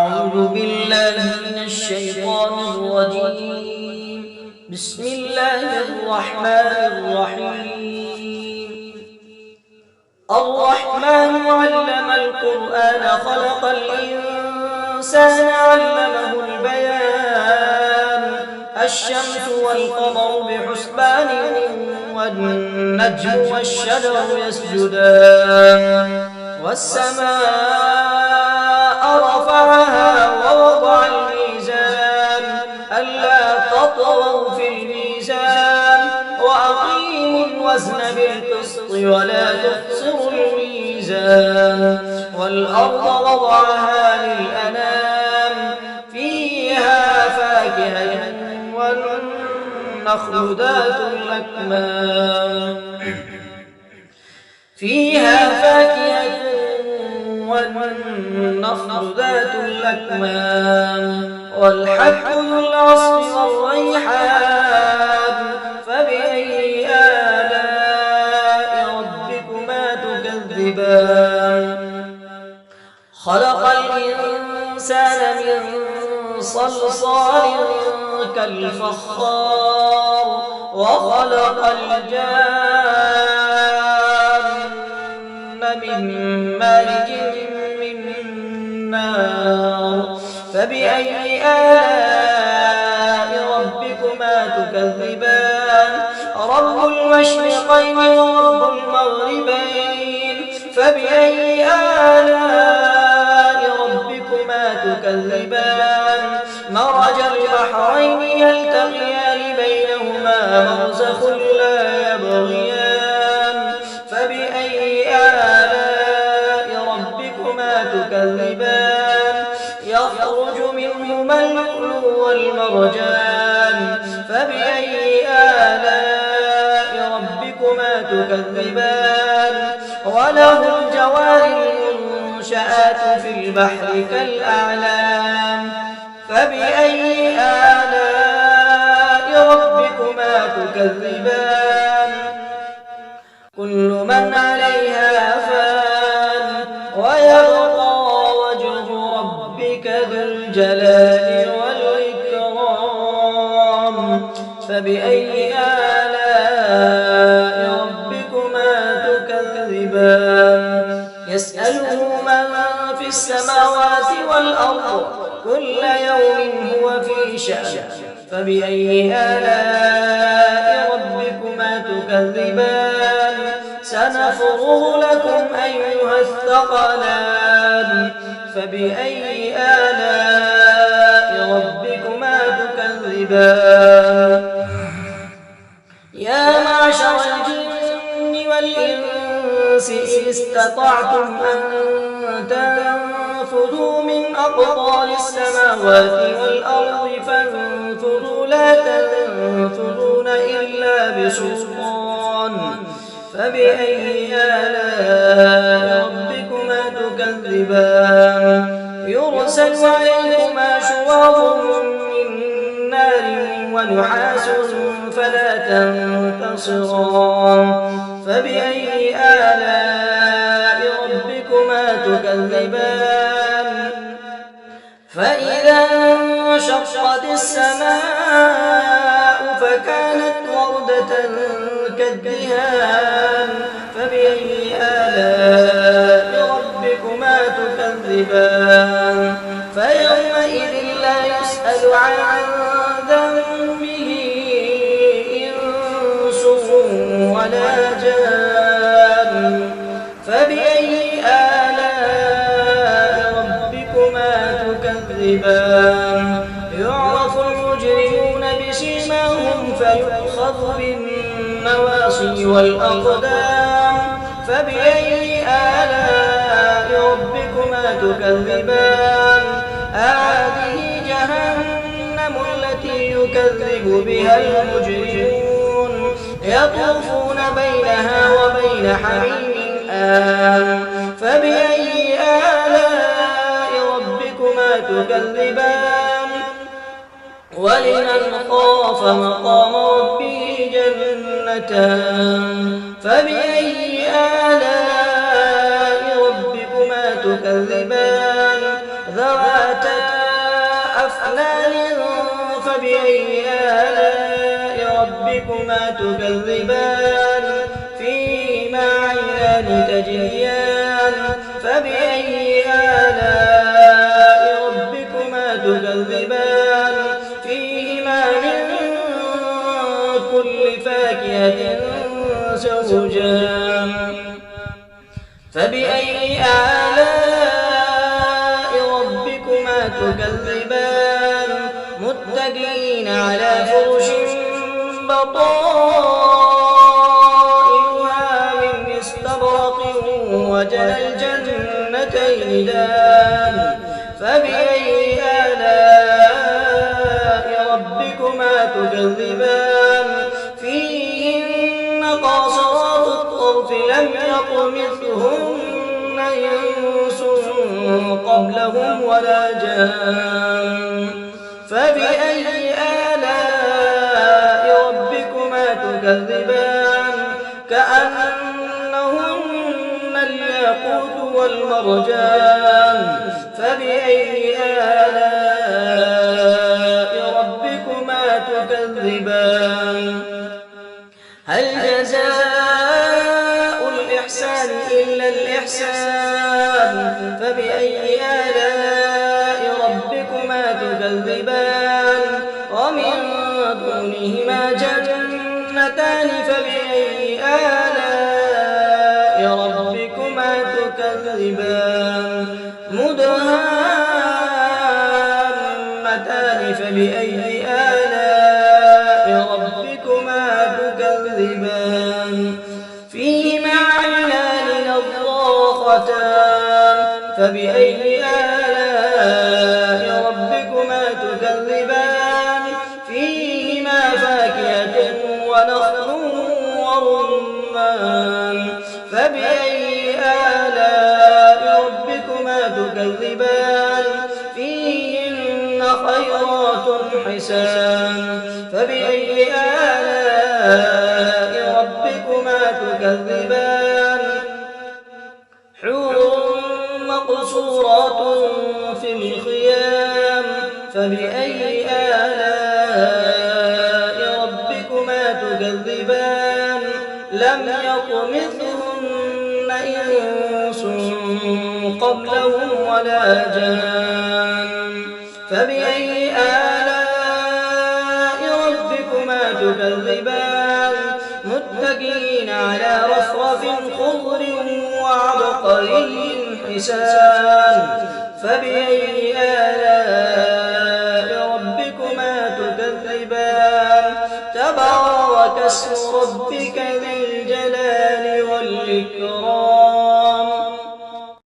أعوذ بالله من الشيطان الرجيم. بسم الله الرحمن الرحيم. الرحمن علم القرآن خلق الإنسان علمه البيان. الشمس والقمر بحسبان والنجم والشجر يسجدان والسماء رفعها ووضع الميزان ألا تطغوا في الميزان وأقيموا الوزن بالقسط ولا تخسروا الميزان والأرض وضعها للأنام فيها فاكهة والنخل ذات الأكمام والحب ذو العصف والريحان فبأي آلاء ربكما تكذبان خلق الإنسان من صلصال كالفخار وخلق الجان من مارج من نار فبأي آلاء ربكما تكذبان رب المشرقين ورب المغربين فبأي آلاء ربكما تكذبان مرج البحرين يلتقيان بينهما برزخ لا يبغيان فبأي آلاء ربكما تكذبان يخرج منهما اللؤلؤ والمرجان فبأي آلاء ربكما تكذبان وله الجوار المنشآت في البحر كالأعلام فبأي آلاء ربكما تكذبان كل من عليها فان ويبقى وجه ربك ذو الجلال والإكرام فبأي آلاء ربكما تكذبان يسأله من في السماوات والأرض كل يوم هو في شأن فبأي آلاء ربكما تكذبان سنفرغ لكم أيها الثقلان فبأي آلاء ربكما تكذبان يا معشر الجن والإنس إن استطعتم أن تنفذوا من أقطار السماوات والأرض فانفذوا لا تنفذون إلا بسلطان فبأي آلاء ربكما تكذبان يرسل عليكما شواظ من نار ونحاس فلا تنتصران فبأي آلاء ربكما تكذبان فإذا انشقت السماء فكانت وردة كالدهان فبأي آلاء ربكما تكذبان فيومئذ لا يسأل عن ذنبه إنس ولا جان فبأي آلاء ربكما تكذبان يعرف المجرمون بسيماهم فيؤخذ بالنواصي والأقدام فبأي آلاء ربكما تكذبان هذه جهنم التي يكذب بها المجرمون يطوفون بينها وبين حميم آن فبأي آلاء ربكما تكذبان ولمن خاف مقام ربه جنتان فبأي آلاء ربكما تكذبان ذوات أفنان فبأي آلاء ربكما تكذبان فيهما عينان تجريان فبأي آلاء ربكما تكذبان فيهما من كل فاكهة زوجان فبأي آلاء ربكما تكذبان متكئين على فرش بطائنها من استبرق وجنى الجنتين دان فبأي آلاء ربكما تكذبان فيهن قاصرات الطرف لم يطمثهن إنس قبلهم ولا جان فبأي آلاء ربكما تكذبان كأنهن الياقوت والمرجان فبأي آلاء ربكما تكذبان هل جزاء الإحسان إلا الإحسان فبأي آلاء ربكما تكذبان ومن دونهما جنتان فبأي آلاء ربكما تكذبان مدهامتان فبأي آلاء ربكما تكذبان فيهما عينان نضاختان فبأي آلاء ربكما تكذبان فيهما فاكهة ونخل ورمان فبأي آلاء ربكما تكذبان فيهن خيرات حسان فبأي آلاء ربكما تكذبان حور مقصورات في الخيام فبأي آلاء ربكما تكذبان لم يطمثهن إنس قبلهم ولا جان فبأي آلاء ربكما تكذبان متكئين على رفرف خضر وعبقري حسان فبأي آلاء ربكما تكذبان تبارك اسم ربك ذي الجلال والإكرام